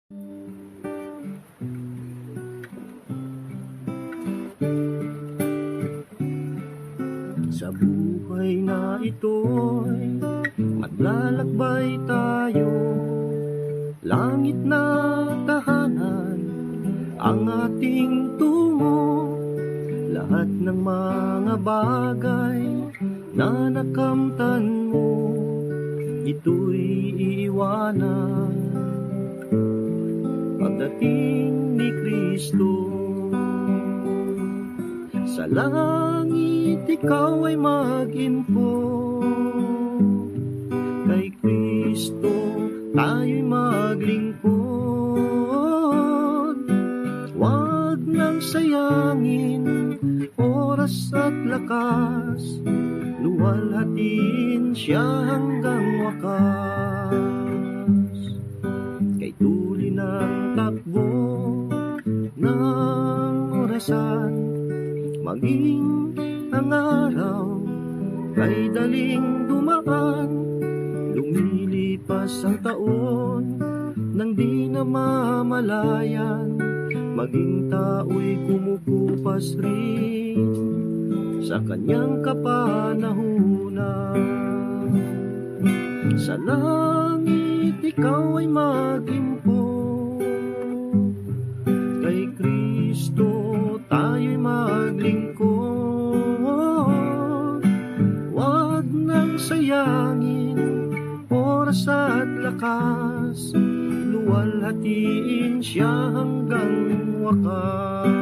Sa buhay na ito'y maglalakbay tayo, langit na tahanan ang ating tungo. Lahat ng mga bagay na nakamtan mo, ito'y iiwanan pagdating ni Kristo. Sa langit ikaw ay mag-impo, kay Kristo tayo'y maglingkod. Huwag nang sayangin oras at lakas, luwalhatiin siya hanggang wakas. Kay tuli ng takbo ng orasan, maging ang araw kay daling dumaan. Lumilipas ang taon nang di na mamalayan, maging tao'y kumukupas rin sa kanyang kapanahunan. Sa langit ikaw ay mag-impo, kay Kristo tayo'y maglingkod. Huwag nang sayangin oras at lakas, luwalhatiin siya hanggang wakas.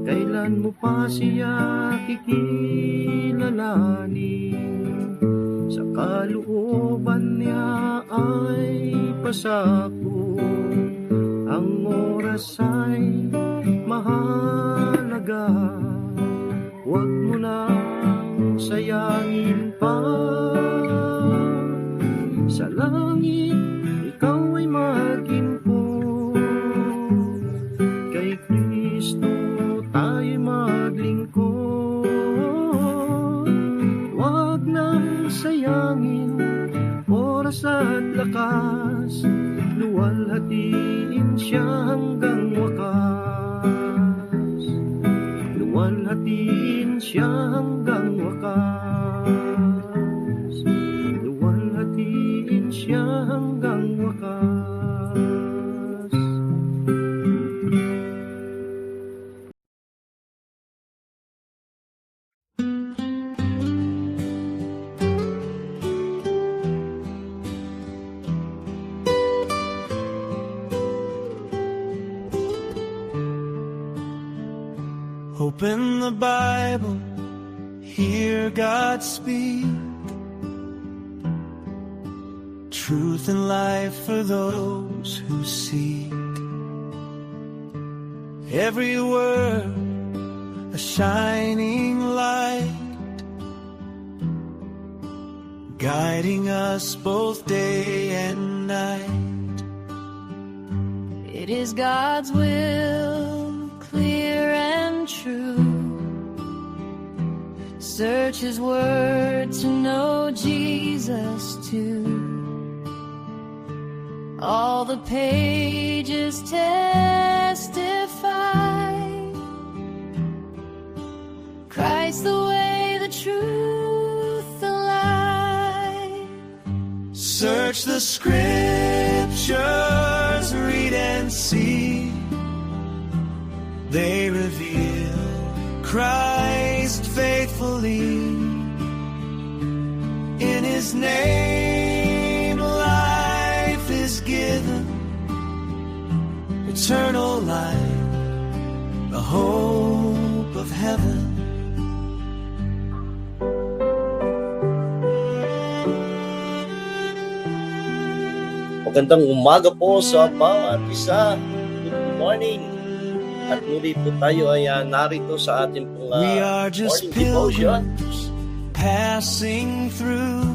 Kailan mo pa siya kikilalanin? Sa kalooban niya ay pasako. Ang oras ay mahalaga, huwag mo nang sayangin pa. Sa langit ikaw ay mag-impo, kay Kristo tayo'y maglingkod. Huwag nang sayangin oras at lakas, luwalhatiin siya hanggang wakas. Luwalhatiin siya hanggang wakas. Luwalhatiin siya hanggang wakas. Open the Bible, hear God speak. Truth and life for those who seek. Every word a shining light, guiding us both day and night. It is God's will, clear and true. Search His word to know Jesus too. All the pages testify, Christ the way, the truth, the light. Search the scriptures, read and see. They reveal Christ faithfully. In His name life is given, eternal life, the hope of heaven. Magandang umaga po sa bawat isa. Good morning. At muli po tayo ay narito sa ating pong We are just morning devotion. pilgrims passing through.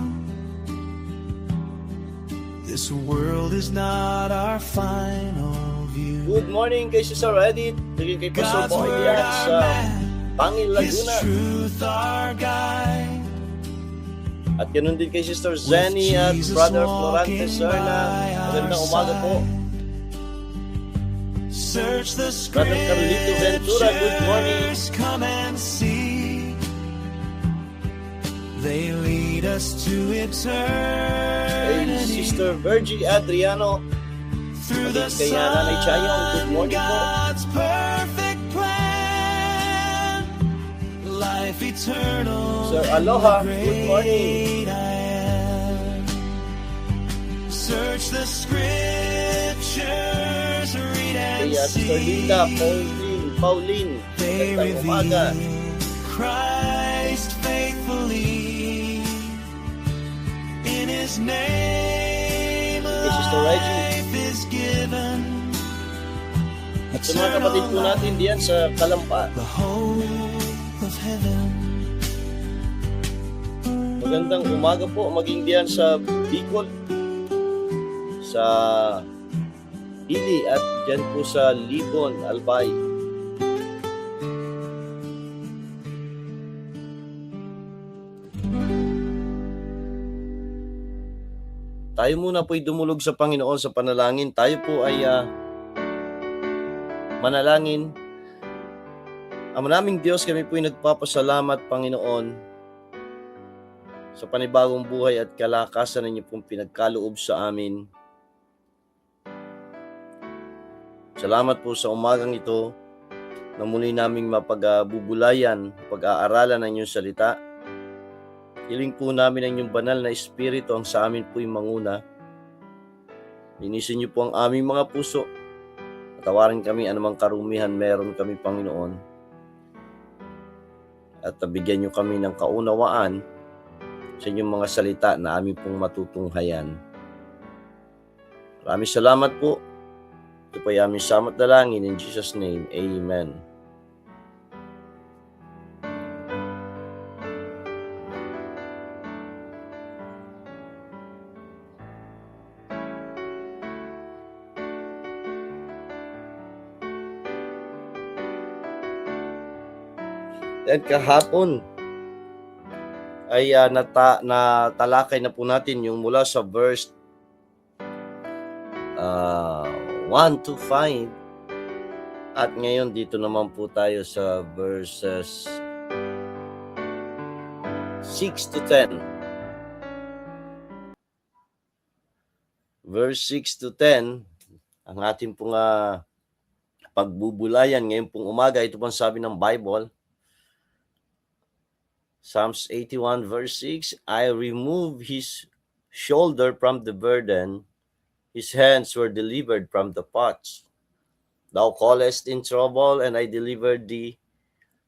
This world is not our final view. Good morning kay Sister Edith. Bigyan kay Pastor God's Boy word yan our sa map, Pangil, His Laguna. truth our guide. At ganun din kay Sister Zenny at Brother Florante Serna. Magandang umaga po. Search the Brother Carlito Ventura, good morning. scriptures, come and see. They lead us to Hey, eternity. Sister Virgie Adriano. Through the Kay Nanay Chayong, good Son, morning po. God's perfect plan. Life eternal. Sir Aloha, the good morning. great I am. Search the scriptures, read and Kay Sister Linda, Pauline. They Magandang umaga. reveal Christ faithfully. In His name, Kay Sister Reggie. life is given. At sa mga kapatid po natin diyan sa Kalampa. The hope of heaven. Magandang umaga po maging diyan sa Bicol, sa Ili at diyan po sa Libon, Albay. Tayo muna po'y dumulog sa Panginoon sa panalangin. Tayo po ay manalangin. Ama naming Diyos, kami po'y nagpapasalamat, Panginoon, sa panibagong buhay at kalakasan ninyo pong pinagkaloob sa amin. Salamat po sa umagang ito na muli naming mapagbubulayan, pag-aaralan ng inyong salita. Hiling po namin ang inyong banal na espiritu ang sa amin po'y manguna. Linisin niyo po ang aming mga puso. Patawarin kami anumang karumihan meron kami, Panginoon. At bigyan niyo kami ng kaunawaan sa inyong mga salita na aming pong matutunghayan. Maraming salamat po. Ito po ay aming samat dalangin in Jesus' name. Amen. At kahapon ay natalakay na po natin yung mula sa verse 1 to 5. At ngayon dito naman po tayo sa verses 6 to 10. Verse 6 to 10, ang ating pong pagbubulayan ngayon pong umaga. Ito pong sabi ng Bible. Psalms 81 verse 6, I removed his shoulder from the burden, his hands were delivered from the pots. Thou callest in trouble, and I delivered thee.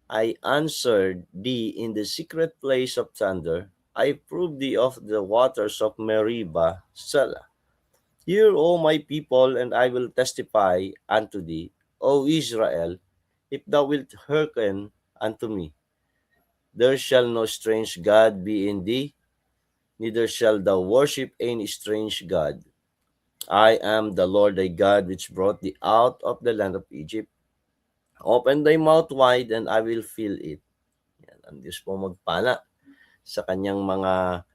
I answered thee in the secret place of thunder. I proved thee of the waters of Meribah. Selah. Hear, O my people, and I will testify unto thee, O Israel, if thou wilt hearken unto me. There shall no strange God be in thee, neither shall thou worship any strange God. I am the Lord thy God, which brought thee out of the land of Egypt. Open thy mouth wide, and I will fill it. Yan, ang Diyos po magpala sa kanyang mga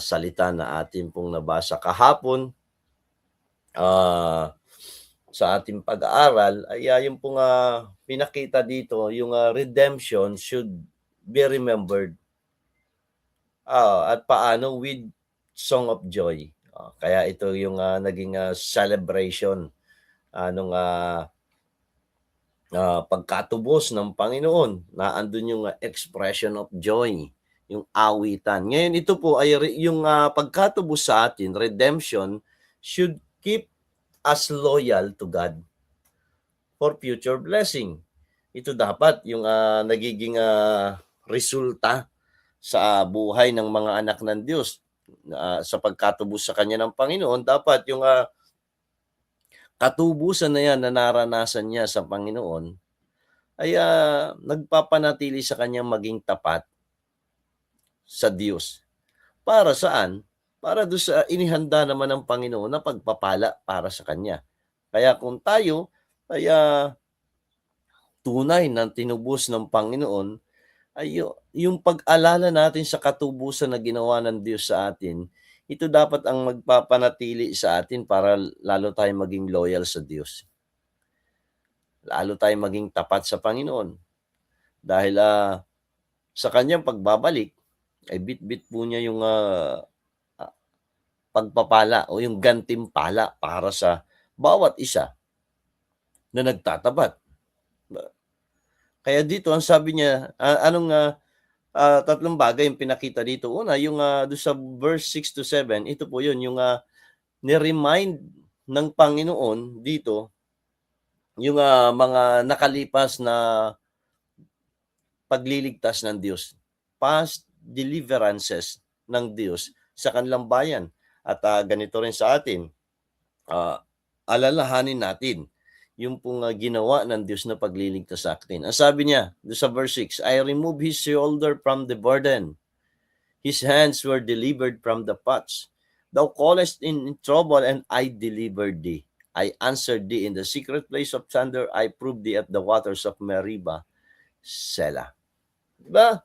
salita na atin pong nabasa kahapon. Sa ating pag-aaral, ay yung pong pinakita dito, yung redemption should be remembered. At paano? With song of joy. Kaya ito yung naging celebration nung pagkatubos ng Panginoon, na andun yung expression of joy, yung awitan. Ngayon ito po ay yung pagkatubos sa atin, redemption, should keep us loyal to God for future blessing. Ito dapat yung nagiging resulta sa buhay ng mga anak ng Diyos sa pagkatubos sa Kanya ng Panginoon. Dapat yung katubusan na yan na naranasan niya sa Panginoon ay nagpapanatili sa Kanyang maging tapat sa Diyos. Para saan? Para doon sa inihanda naman ng Panginoon na pagpapala para sa Kanya. Kaya kung tayo ay tunay na tinubos ng Panginoon, ay yung pag-alala natin sa katubusan na ginawa ng Diyos sa atin, ito dapat ang magpapanatili sa atin para lalo tayong maging loyal sa Diyos. Lalo tayong maging tapat sa Panginoon. Dahil sa kanyang pagbabalik, ay bit-bit po niya yung pagpapala o yung gantimpala para sa bawat isa na nagtatapat. Kaya dito ang sabi niya, tatlong bagay yung pinakita dito. Una, yung doon sa verse 6 to 7, ito po yun, yung ni-remind ng Panginoon dito, yung mga nakalipas na pagliligtas ng Diyos. Past deliverances ng Diyos sa kanilang bayan. At ganito rin sa atin, alalahanin natin yung pong ginawa ng Diyos na pagliligtas sa atin. Ang sabi niya, sa verse 6, I remove his shoulder from the burden. His hands were delivered from the pots. Thou callest in trouble, and I delivered thee. I answered thee in the secret place of thunder. I proved thee at the waters of Meribah. Selah. Diba?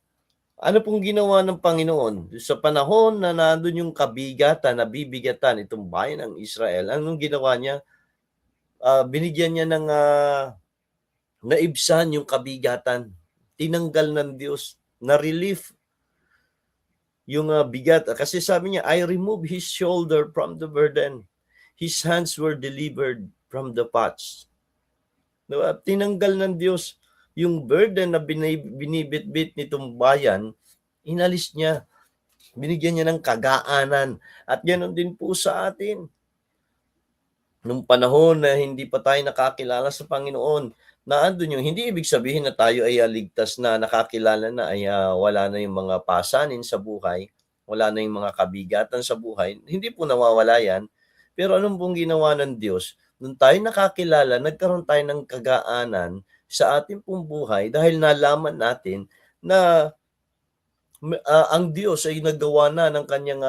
Ano pong ginawa ng Panginoon? Sa panahon na nandun yung kabigatan, nabibigatan itong bayan ng Israel, anong ginawa niya? Binigyan niya ng naibsan yung kabigatan. Tinanggal ng Diyos, na relief yung bigat. Kasi sabi niya, I remove his shoulder from the burden. His hands were delivered from the pots. Diba? Tinanggal ng Diyos yung burden na binibit-bit nitong bayan, inalis niya. Binigyan niya ng kagaanan. At ganoon din po sa atin. Nung panahon na hindi pa tayo nakakilala sa Panginoon, na andun yung, hindi ibig sabihin na tayo ay ligtas na, nakakilala na, ay wala na yung mga pasanin sa buhay, wala na yung mga kabigatan sa buhay. Hindi po nawawala yan. Pero anong pong ginawa ng Diyos? Nung tayo nakakilala, nagkaroon tayo ng kagaanan sa ating pong buhay dahil nalaman natin na ang Diyos ay naggawa na ng kanyang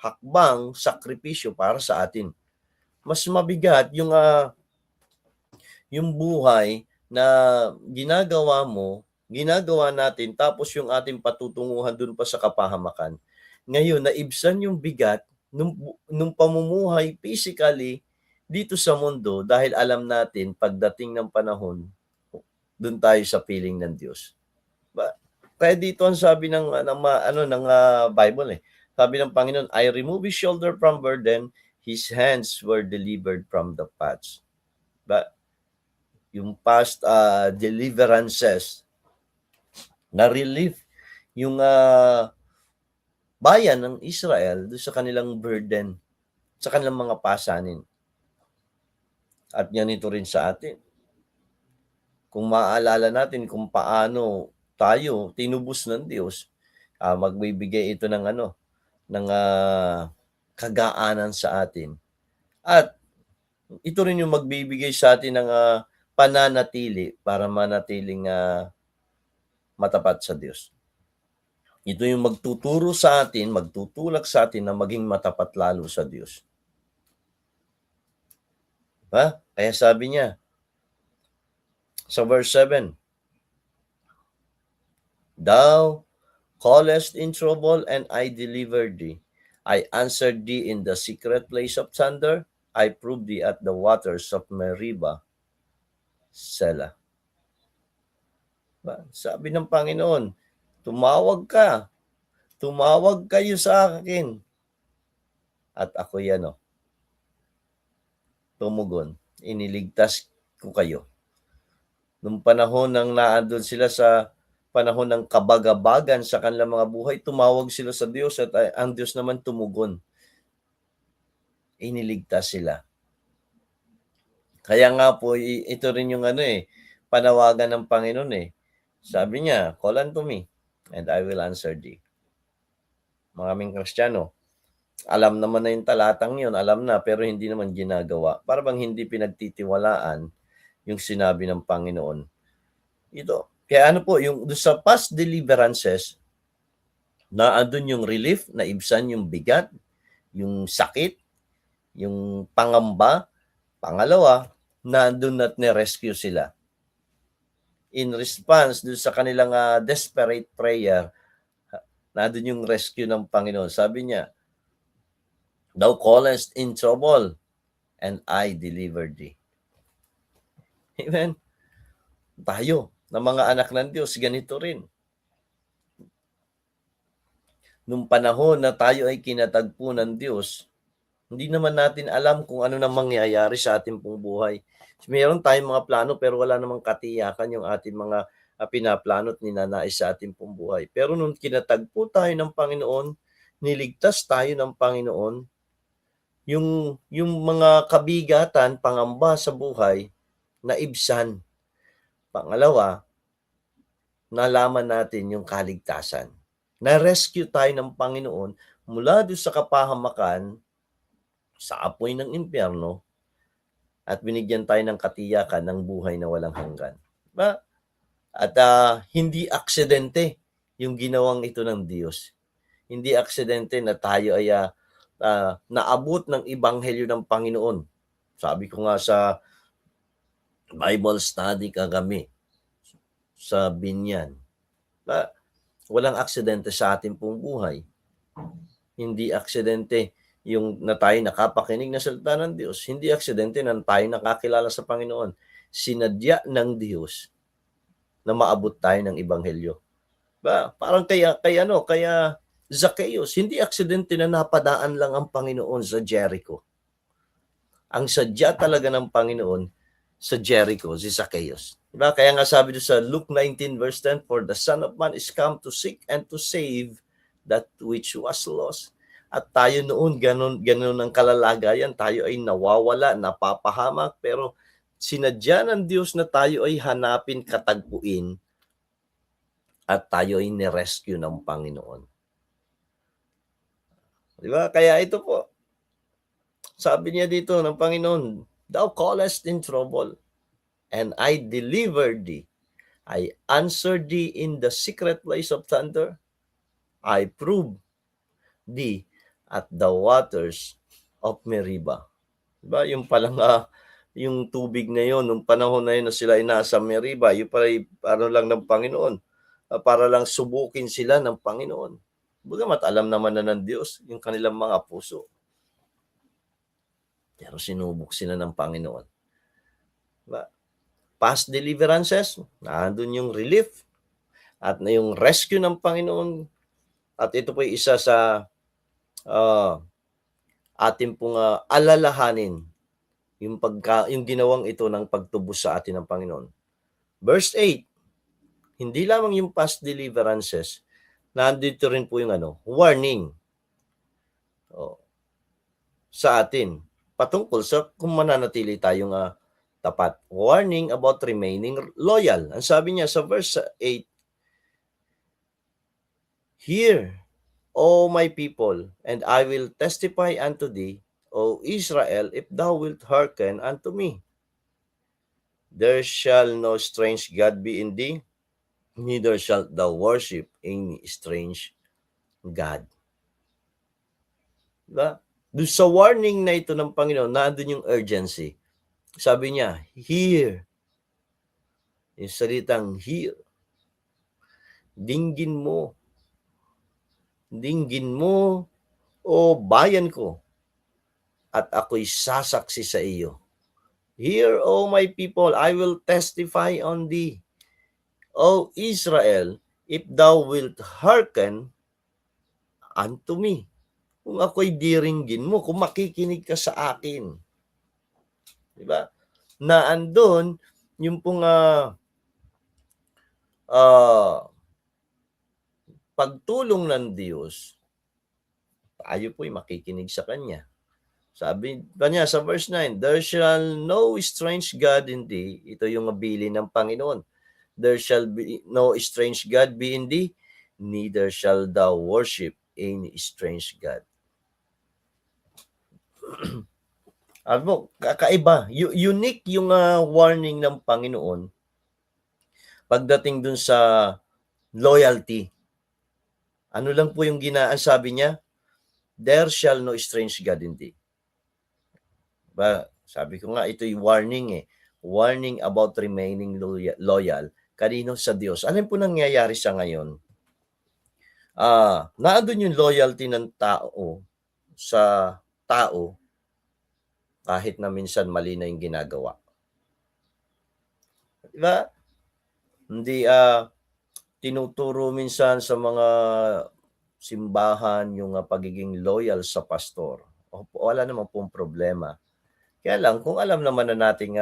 hakbang, sakripisyo para sa atin. Mas mabigat yung buhay na ginagawa natin, tapos yung ating patutunguhan dun pa sa kapahamakan. Ngayon, naibsan yung bigat nung pamumuhay physically dito sa mundo dahil alam natin pagdating ng panahon, dun tayo sa piling ng Diyos. Kaya dito ang sabi ng Bible Sabi ng Panginoon, I remove his shoulder from burden, his hands were delivered from the pots. But yung past deliverances na relief yung bayan ng Israel doon sa kanilang burden, sa kanilang mga pasanin. At ganito rin sa atin. Kung maaalala natin kung paano tayo tinubos ng Diyos, magbibigay ito ng kagaanan sa atin. At ito rin yung magbibigay sa atin ng pananatili para manatiling matapat sa Diyos. Ito yung magtuturo sa atin, magtutulak sa atin na maging matapat lalo sa Diyos. Diba? Kaya sabi niya, sa verse 7, Thou callest in trouble, and I delivered thee. I answered thee in the secret place of thunder. I proved thee at the waters of Meribah. Selah. Sabi ng Panginoon, tumawag kayo sa akin. At ako tumugon, iniligtas ko kayo. Nung panahon nang naandun sila sa panahon ng kabagabagan sa kanilang mga buhay, tumawag sila sa Diyos at ang Diyos naman tumugon. Iniligtas sila. Kaya nga po, ito rin yung panawagan ng Panginoon Sabi niya, call unto me, and I will answer thee. Mga aming Kristiyano, alam naman na yung talatang yun, alam na, pero hindi naman ginagawa. Para bang hindi pinagtitiwalaan yung sinabi ng Panginoon. Ito. Kaya yung sa past deliverances, na andun yung relief, na ibsan yung bigat, yung sakit, yung pangamba. Pangalawa, na andun at ni-rescue sila. in response dun sa kanilang desperate prayer, nandun yung rescue ng Panginoon. Sabi niya, "Thou callest in trouble, and I delivered thee." Amen? Tayo, na mga anak ng Diyos, ganito rin. Nung panahon na tayo ay kinatagpo ng Diyos, hindi naman natin alam kung ano na mangyayari sa ating pong buhay. Meron tayong mga plano pero wala namang katiyakan yung ating mga pinaplano at ninanais sa ating pong buhay. Pero nung kinatagpo tayo ng Panginoon, niligtas tayo ng Panginoon, yung mga kabigatan, pangamba sa buhay, naibsan. Pangalawa, nalaman natin yung kaligtasan. Na-rescue tayo ng Panginoon mula doon sa kapahamakan, sa apoy ng impyerno, at binigyan tayo ng katiyakan ng buhay na walang hanggan. Diba? At hindi aksidente yung ginawang ito ng Diyos. Hindi aksidente na tayo ay naabot ng ebanghelyo ng Panginoon. Sabi ko nga sa Bible study kagabi sa Binyan, walang aksidente sa ating pong buhay. Hindi aksidente yung na tayo nakapakinig na salita ng Diyos. Hindi aksidente na tayo nakakilala sa Panginoon. Sinadya ng Diyos na maabot tayo ng ebanghelyo. Parang kaya Zacchaeus, hindi aksidente na napadaan lang ang Panginoon sa Jericho. Ang sadya talaga ng Panginoon sa Jericho, si Zacchaeus. Diba? Kaya nga sabi doon sa Luke 19 verse 10, "For the Son of Man is come to seek and to save that which was lost." At tayo noon, ganun ang kalalagayan. Tayo ay nawawala, napapahamak, pero sinadya ng Diyos na tayo ay hanapin, katagpuin, at tayo ay nirescue ng Panginoon. Diba? Kaya ito po, sabi niya dito ng Panginoon, "Thou callest in trouble, and I delivered thee. I answered thee in the secret place of thunder. I proved thee at the waters of Meribah." Diba? Yung palang yung tubig na yon, nung panahon na yun na sila ay nasa Meribah, yung para lang ng Panginoon, para lang subukin sila ng Panginoon. Bagamat alam naman na ng Diyos yung kanilang mga puso. Pero sinubok sila ng Panginoon. Diba? Past deliverances, nandun yung relief at na yung rescue ng Panginoon. At ito po ay isa sa ating pong alalahanin yung ginawang ito ng pagtubos sa atin ng Panginoon. Verse 8, hindi lamang yung past deliverances, nandito rin po yung warning sa atin patungkol sa kung mananatili tayong tapat. Warning about remaining loyal. Ang sabi niya sa verse 8, "Hear, O my people, and I will testify unto thee, O Israel, if thou wilt hearken unto me. There shall no strange God be in thee, neither shalt thou worship any strange God." Diba? Doon sa warning na ito ng Panginoon, nandun yung urgency. Sabi niya, hear. Yung salitang hear. Dinggin mo. Dinggin mo, o bayan ko, at ako'y sasaksi sa iyo. Hear, O my people, I will testify on thee. O Israel, if thou wilt hearken unto me. Kung ako'y diringgin mo, kung makikinig ka sa akin. Diba? Na andun, yung pong pagtulong ng Diyos, tayo po'y makikinig sa Kanya. Sabi Kanya sa verse 9, "There shall no strange God in thee." Ito yung mabilin ng Panginoon. "There shall be no strange God be in thee, neither shall thou worship any strange God." Kakaiba. Unique yung warning ng Panginoon pagdating dun sa loyalty. Ano lang po yung sabi niya? "There shall no strange God in thee." Sabi ko nga, ito yung warning Warning about remaining loyal. Kanino? Sa Diyos. Ano po nangyayari sa ngayon? Naandun yung loyalty ng tao sa tao kahit na minsan mali na yung ginagawa. Diba? Hindi tinuturo minsan sa mga simbahan yung pagiging loyal sa pastor. Wala naman pong problema. Kaya lang, kung alam naman na natin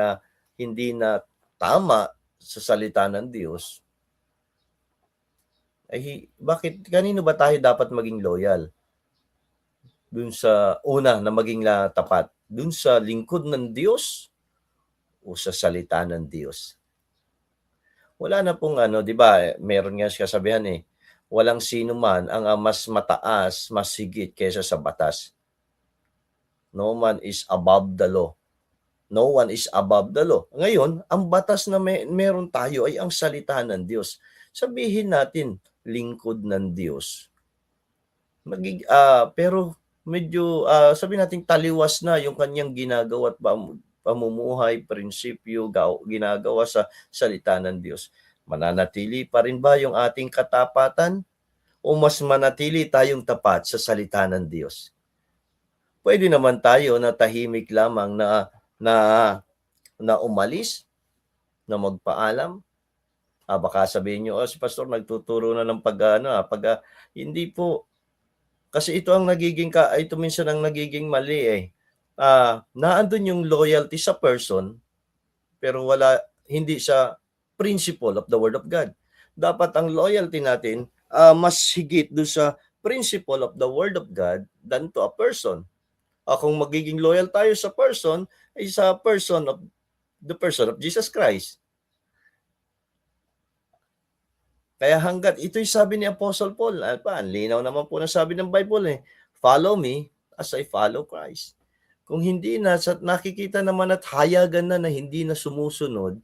hindi na tama sa salita ng Diyos, ay bakit kanino ba tayo dapat maging loyal? Dun sa una na maging tapat, dun sa lingkod ng Diyos o sa salita ng Diyos? Wala na pong 'di ba, meron nga kasabihan walang sino man ang mas mataas, mas higit kaysa sa batas. No man is above the law. No one is above the law. Ngayon, ang batas na meron tayo ay ang salita ng Diyos. Sabihin natin, lingkod ng Diyos. Pero medyo sabihin natin taliwas na yung kanyang ginagawa at pamumuhay, prinsipyo, ginagawa sa salita ng Diyos. Mananatili pa rin ba yung ating katapatan o mas manatili tayong tapat sa salita ng Diyos? Pwede naman tayo na tahimik lamang na umalis, na magpaalam. Baka sabihin nyo, si pastor nagtuturo na ng hindi po. Kasi ito minsan ang nagiging mali naandun yung loyalty sa person, pero hindi sa principle of the Word of God. Dapat ang loyalty natin mas higit doon sa principle of the Word of God than to a person. Kung magiging loyal tayo sa person, ay sa the person of Jesus Christ. Kaya hanggat ito'y sabi ni Apostle Paul, ang linaw naman po na sabi ng Bible follow me as I follow Christ. Kung hindi nakikita naman at hayagan na hindi na sumusunod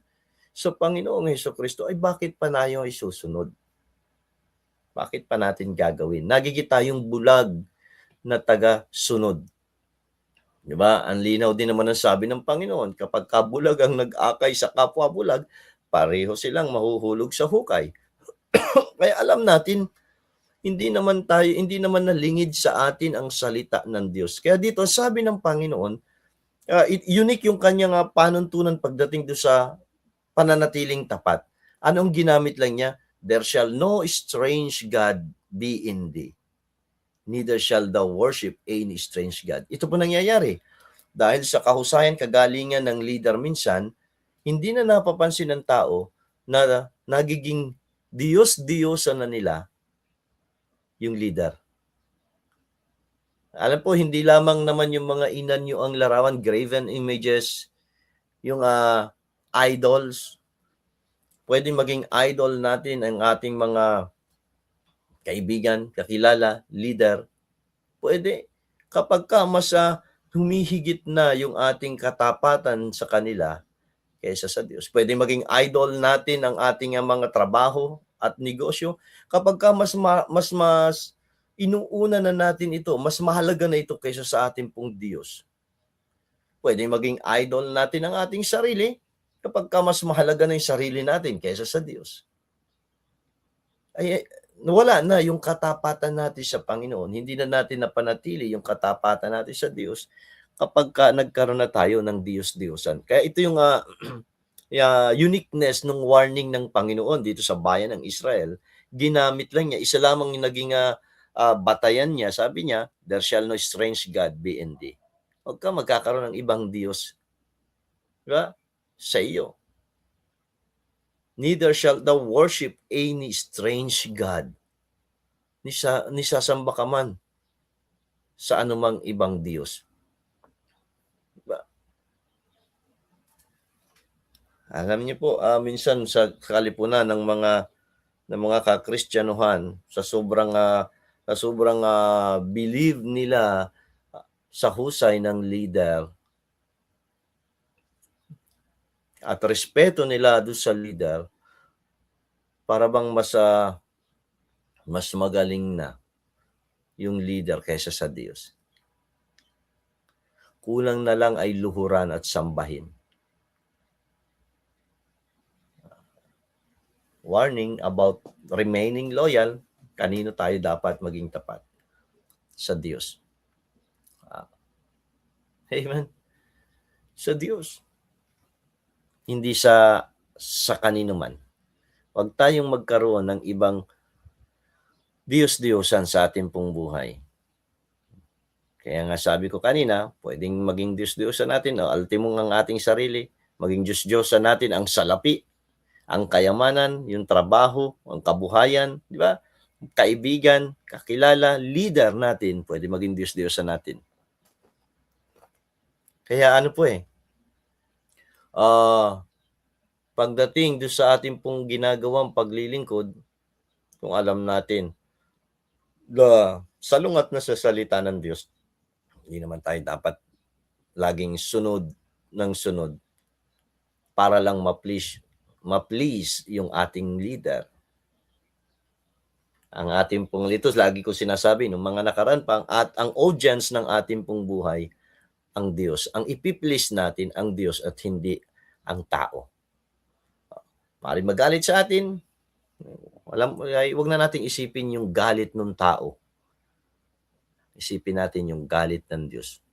sa Panginoong Hesukristo, ay bakit pa tayo ay susunod? Bakit pa natin gagawin? Nagigit tayong bulag na taga-sunod. Diba? Ang linaw din naman ang sabi ng Panginoon, kapag kabulag ang nag-akay sa kapwa bulag, pareho silang mahuhulog sa hukay. Kaya alam natin, hindi naman nalingid sa atin ang salita ng Diyos. Kaya dito, sabi ng Panginoon, unique yung kanyang panuntunan pagdating do sa pananatiling tapat. Anong ginamit lang niya? There shall no strange God be in thee, neither shall thou worship any strange God. Ito po nangyayari. Dahil sa kahusayan, kagalingan ng leader minsan, hindi na napapansin ng tao na nagiging Diyos-Diyosan na nila yung leader. Alam po, hindi lamang naman yung mga inanyo ang larawan, graven images, yung idols. Pwede maging idol natin ang ating mga kaibigan, kakilala, leader. Pwede. Kapag mas humihigit na yung ating katapatan sa kanila kaysa sa Diyos. Pwede maging idol natin ang ating mga trabaho at negosyo. Kapag mas inuuna na natin ito, mas mahalaga na ito kaysa sa ating pong Diyos. Pwede maging idol natin ang ating sarili kapag mas mahalaga na yung sarili natin kaysa sa Diyos. Ay, wala na yung katapatan natin sa Panginoon. Hindi na natin napanatili yung katapatan natin sa Diyos kapag nagkaroon na tayo ng Diyos-Diyosan. Kaya ito yung uniqueness ng warning ng Panginoon dito sa bayan ng Israel. Ginamit lang niya. Isa lamang yung naging batayan niya. Sabi niya, there shall no strange God be in thee. Huwag ka magkakaroon ng ibang Diyos. Diba? Sa iyo. Neither shall thou worship any strange God. Nisasamba ka man sa anumang ibang Diyos. Diba? Alam niyo po, minsan sa kalipunan ng mga kakristyanuhan, sa sobrang believe nila sa husay ng leader at respeto nila doon sa leader, para bang mas magaling na yung leader kaysa sa Diyos. Kulang na lang ay luhuran at sambahin. warning about remaining loyal, kanino tayo dapat maging tapat? Sa Diyos. Amen. Sa Diyos. Hindi sa kanino man. Huwag tayong magkaroon ng ibang Diyos-Diyosan sa ating pong buhay. Kaya nga sabi ko kanina, pwedeng maging Diyos-Diyosan natin, o ultimong ang ating sarili, maging Diyos-Diyosan natin ang salapi, ang kayamanan, yung trabaho, ang kabuhayan, di ba? Kaibigan, kakilala, leader natin, pwede maging Diyos-Diyosan natin. Kaya ano po pagdating doon sa ating pong ginagawang paglilingkod, kung alam natin, salungat na sa salita ng Diyos, hindi naman tayo dapat laging sunod ng sunod para lang ma-please yung ating leader. Ang ating pong litos, lagi ko sinasabi, nung mga nakaraan pa, at ang audience ng ating pong buhay, ang Diyos. Ang ipiplease natin ang Diyos at hindi ang tao. Maaaring magalit sa atin, huwag na nating isipin yung galit ng tao. Isipin natin yung galit ng Diyos.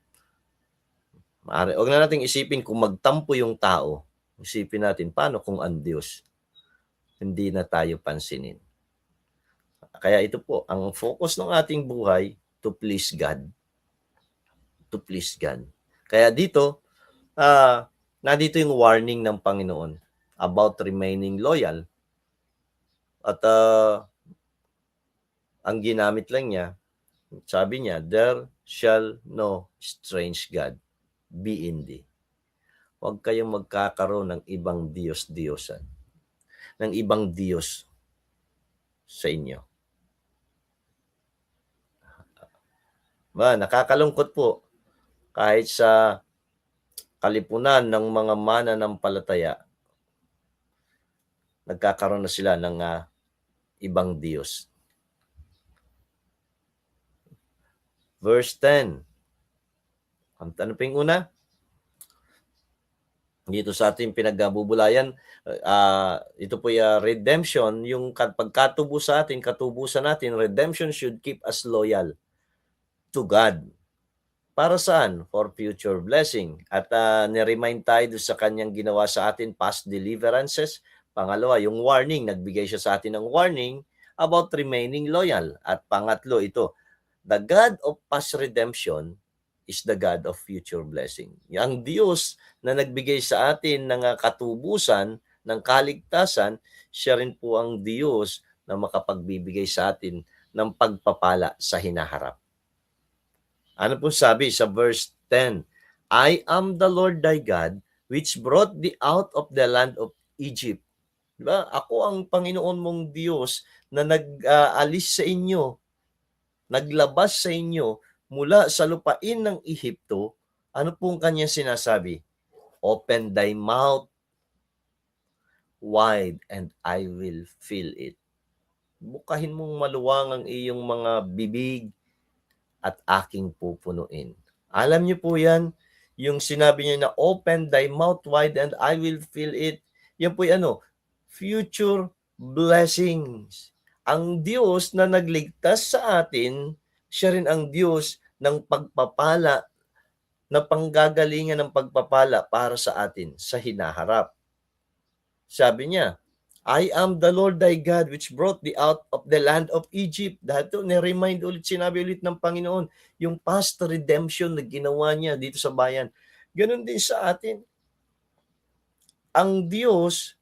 Huwag na nating isipin kung magtampo yung tao. Isipin natin, paano kung ang Diyos? Hindi na tayo pansinin. Kaya ito po, ang focus ng ating buhay, to please God. To please God. Kaya dito, nandito yung warning ng Panginoon about remaining loyal. At ang ginamit lang niya, sabi niya, there shall no strange God be in thee. Huwag kayong magkakaroon ng ibang Diyos-Diyosan, ng ibang Diyos sa inyo. Nakakalungkot po, kahit sa kalipunan ng mga mananampalataya, nagkakaroon na sila ng ibang Diyos. Verse 10. Ano pa yung una? Dito sa ating pinagbubulayan, ito po yung redemption, yung pagkatubo sa atin, katubusan natin, redemption should keep us loyal to God. Para saan? For future blessing. At niremind tayo sa kanyang ginawa sa atin, past deliverances. Pangalawa, yung warning, nagbigay siya sa atin ng warning about remaining loyal. At pangatlo, ito, the God of past redemption is the God of future blessing. Ang Diyos na nagbigay sa atin ng katubusan, ng kaligtasan, siya rin po ang Diyos na makapagbibigay sa atin ng pagpapala sa hinaharap. Ano po sabi sa verse 10? I am the Lord thy God, which brought thee out of the land of Egypt. Diba? Ako ang Panginoon mong Diyos na nag-alis sa inyo, naglabas sa inyo mula sa lupain ng Ehipto. Ano pong kanyang sinasabi? Open thy mouth wide and I will fill it. Bukahin mong maluwang ang iyong mga bibig at aking pupunuin. Alam niyo po yan, yung sinabi niya na open thy mouth wide and I will fill it. Yan po yung future blessings. Ang Diyos na nagligtas sa atin, siya rin ang Diyos ng pagpapala, na panggagalingan ng pagpapala para sa atin sa hinaharap. Sabi niya, I am the Lord thy God which brought thee out of the land of Egypt. Dahil ni-remind ulit, sinabi ulit ng Panginoon, yung past redemption na ginawa niya dito sa bayan. Ganon din sa atin. Ang Diyos,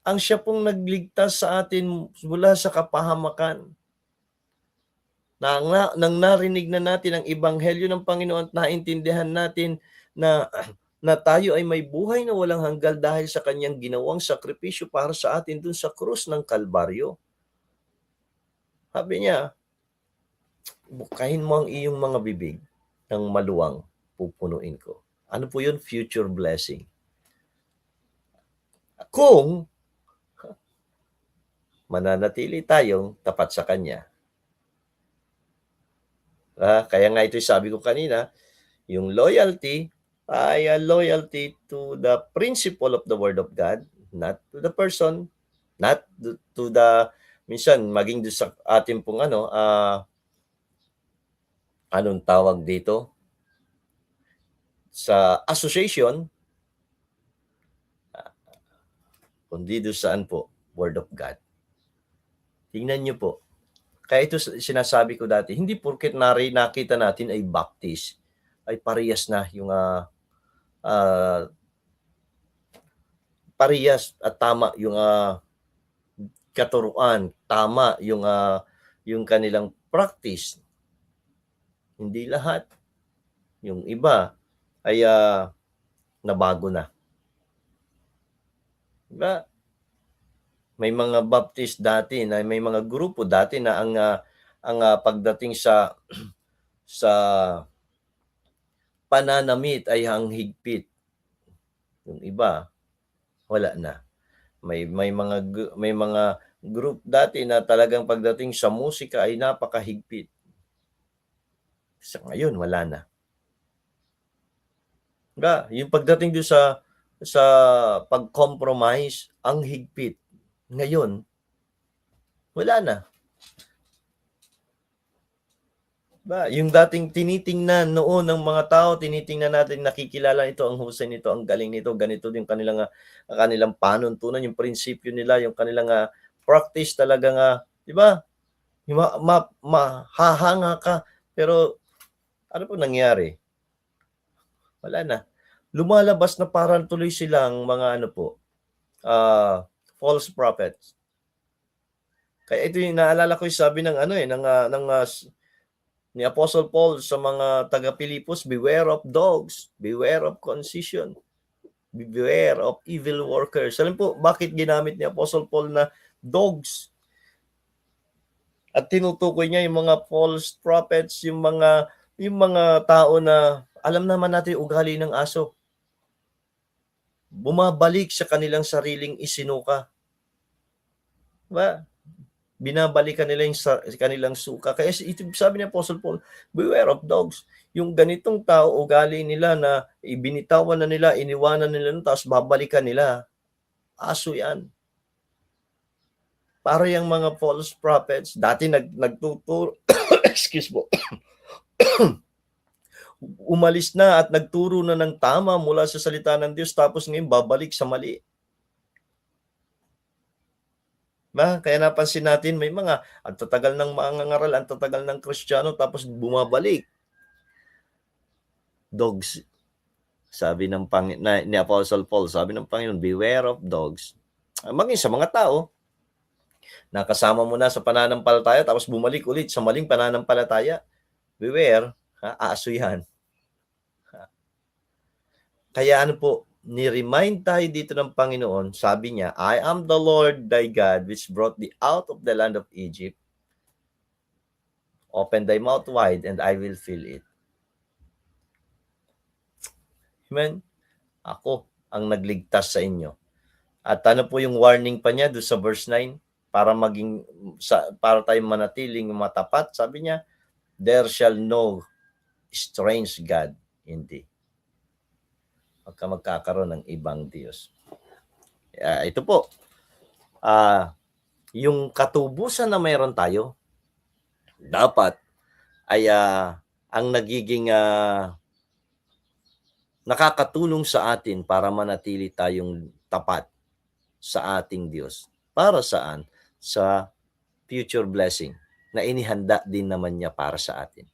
ang siya pong nagligtas sa atin mula sa kapahamakan. Nang narinig na natin ang ebanghelyo ng Panginoon at naintindihan natin na tayo ay may buhay na walang hanggal dahil sa kanyang ginawang sakripisyo para sa atin dun sa krus ng Kalbaryo. Sabi niya, bukahin mo ang iyong mga bibig ng maluwang, pupunuin ko. Ano po yun? Future blessing. Kung mananatili tayong tapat sa Kanya. Kaya nga ito sabi ko kanina, yung loyalty ay loyalty to the principle of the Word of God, not to the person, Not to the, minsan, maging doon sa ating pong anong tawag dito? Sa association, kundi doon saan po? Word of God. Tingnan niyo po. Kaya ito sinasabi ko dati, hindi porket nakita natin ay baptist, ay parehas na yung parehas at tama yung katuruan, tama yung kanilang practice. Hindi lahat. Yung iba ay nabago na. Diba? May mga baptist dati na may mga grupo dati na ang pagdating sa pananamit ay ang higpit. Yung iba wala na. May mga group dati na talagang pagdating sa musika ay napakahigpit. Sa ngayon wala na. Diba? Yung pagdating doon sa pag-compromise, ang higpit. Ngayon, wala na. Diba? Yung dating tinitingnan noon ng mga tao, tinitingnan natin, nakikilala ito, ang husay nito, ang galing nito, ganito yung kanilang panuntunan, yung prinsipyo nila, yung kanilang practice talagang, di ba? Mahahanga ka, pero ano po nangyari? Wala na. Lumalabas na parang tuloy silang mga false prophets. Kaya ito yung naalala ko, yung sabi ng ni Apostle Paul sa mga taga-Pilipos, beware of dogs, beware of concision, beware of evil workers. Alam po, bakit ginamit ni Apostle Paul na dogs? At tinutukoy niya yung mga false prophets, yung mga tao na alam naman natin ugali ng aso. Bumabalik sa kanilang sariling isinuka. Diba? Binabalikan nila yung kanilang suka. Kaya ito sabi ni Apostle Paul, beware of dogs. Yung ganitong tao, ugali nila na ibinitawan na nila, iniwanan nila, tapos babalikan nila. Aso yan. Para yung mga false prophets, dati nagtuturo, excuse mo, umalis na at nagturo na ng tama mula sa salita ng Diyos, tapos ngayon babalik sa mali. Kaya napansin natin may mga ang tatagal ng mangangaral, ang tatagal ng Kristiyano, tapos bumabalik. Dogs. Sabi ni Apostle Paul, sabi ng Panginoon, beware of dogs. Maging sa mga tao, nakasama mo na sa pananampalataya, tapos bumalik ulit sa maling pananampalataya. Beware, aso yan. Kaya ni-remind tayo dito ng Panginoon, sabi niya, I am the Lord thy God, which brought thee out of the land of Egypt. Open thy mouth wide, and I will fill it. Amen? Ako ang nagligtas sa inyo. At ano po yung warning pa niya doon sa verse 9? Para tayong manatiling matapat, sabi niya, there shall no strange God in thee. Magkakaroon ng ibang Diyos. Ito po, yung katubusan na mayroon tayo, dapat ay ang nagiging nakakatulong sa atin para manatili tayong tapat sa ating Diyos. Para saan? Sa future blessing na inihanda din naman niya para sa atin.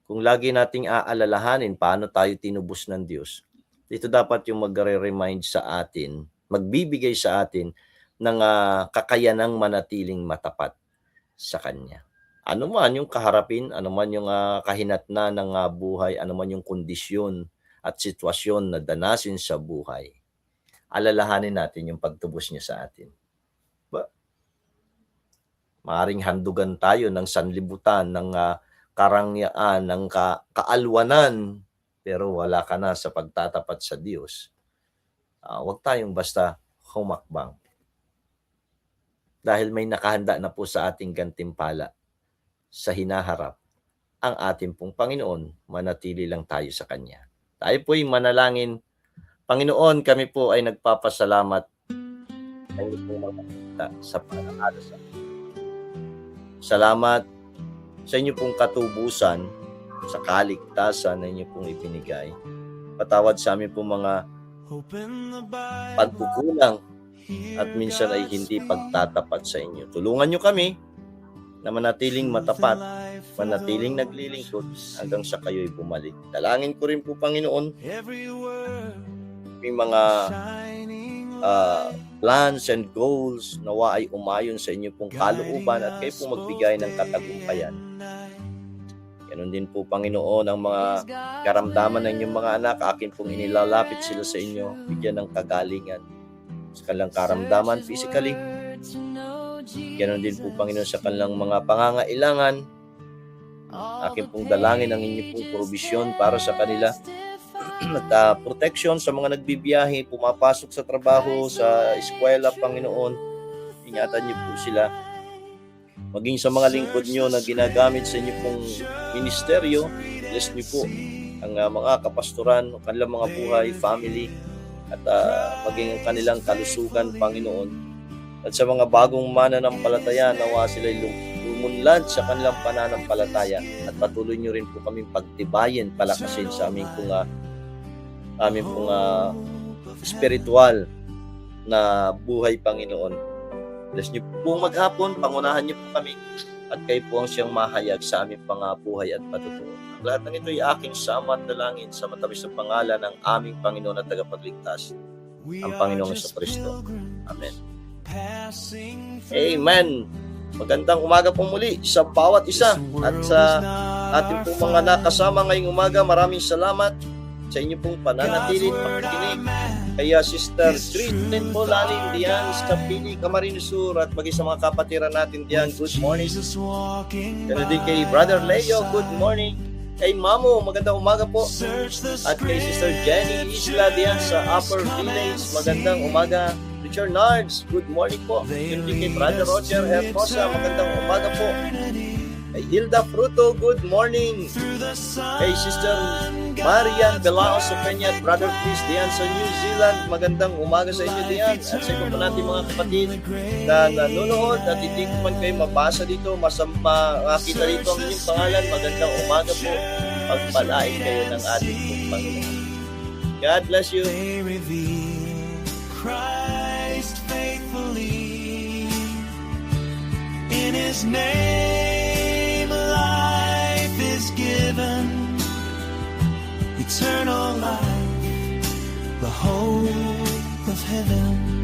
Kung lagi nating aalalahanin paano tayo tinubos ng Diyos, ito dapat yung magre-remind sa atin, magbibigay sa atin ng kakayanang manatiling matapat sa Kanya. Ano man yung kaharapin, ano man yung kahinatnan ng buhay, ano man yung kondisyon at sitwasyon na danasin sa buhay, alalahanin natin yung pagtubos niya sa atin. Maaring handugan tayo ng sanlibutan, ng karangyaan, ng kaalwanan, pero wala ka na sa pagtatapat sa Diyos. Huwag tayong basta humakbang. Dahil may nakahanda na po sa ating gantimpala sa hinaharap, ang ating pong Panginoon, manatili lang tayo sa Kanya. Tayo po'y manalangin. Panginoon, kami po ay nagpapasalamat sa inyo pong mga kita sa pag-aaral sa Salamat sa inyo pong katubusan, sa kaligtasan na inyo pong ibinigay. Patawad sa amin pong mga pagkukulang at minsan ay hindi pagtatapat sa inyo. Tulungan nyo kami na manatiling matapat, manatiling naglilingkod hanggang sa kayo'y bumalik. Dalangin ko rin po, Panginoon, may mga plans and goals nawa ay umayon sa inyo pong kalooban at kayo pong magbigay ng katagumpayan. Ganon din po, Panginoon, ang mga karamdaman ng inyong mga anak, akin pong inilalapit sila sa inyo, bigyan ng kagalingan sa kanilang karamdaman physically. Ganon din po, Panginoon, sa kanilang mga pangangailangan. Akin pong dalangin ang inyong pong provision para sa kanila. At protection sa mga nagbibiyahe, pumapasok sa trabaho, sa eskwela, Panginoon. Ingatan niyo po sila. Maging sa mga lingkod niyo na ginagamit sa inyo pong ministeryo, bless niyo po ang mga kapastoran, kanilang mga buhay, family, at maging ang kanilang kalusugan, Panginoon. At sa mga bagong mananampalataya, nawa sila'y lumunlad sa kanilang pananampalataya at patuloy niyo rin po kaming pagtibayin, palakasin sa aming pong spiritual na buhay, Panginoon. Bless niyo po maghapon, pangunahan niyo po kami at kayo po ang siyang mahayag sa aming buhay at patutuo. Ang lahat ng ito ay aking sama at dalangin sa matamis na pangalan ng aming Panginoon at tagapagligtas, ang Panginoong Jesucristo. Amen. Amen. Magandang umaga po muli sa bawat isa at sa ating pong mga nakasama ngayong umaga. Maraming salamat sa inyo pong pananatiling pakikinig. Kaya Sister Tristan Polalim diyan sa Pili, Camarines Sur, at maging sa mga kapatiran natin diyan, good morning. Ganun din kay Brother Leo, good morning. Kay Mamo, magandang umaga po. At kay Sister Jenny Isla diyan sa Upper Village, magandang umaga. Richard Nards, good morning po. Ganun din kay Brother Roger Hermosa, magandang umaga po. Kay Hilda Fruto, good morning. Kay Sister Marian Belao sa Peña at Brother Chris diyan sa New Zealand, magandang umaga sa inyo diyan. At sa iba po natin mga kapatid na nanonood at hindi ko man kayo mabasa dito, makita dito ang inyong pangalan, magandang umaga po. Pagpalain kayo ng ating pong Panginoon. God bless you. Christ faithfully. In His name life is given, eternal life, the hope of heaven.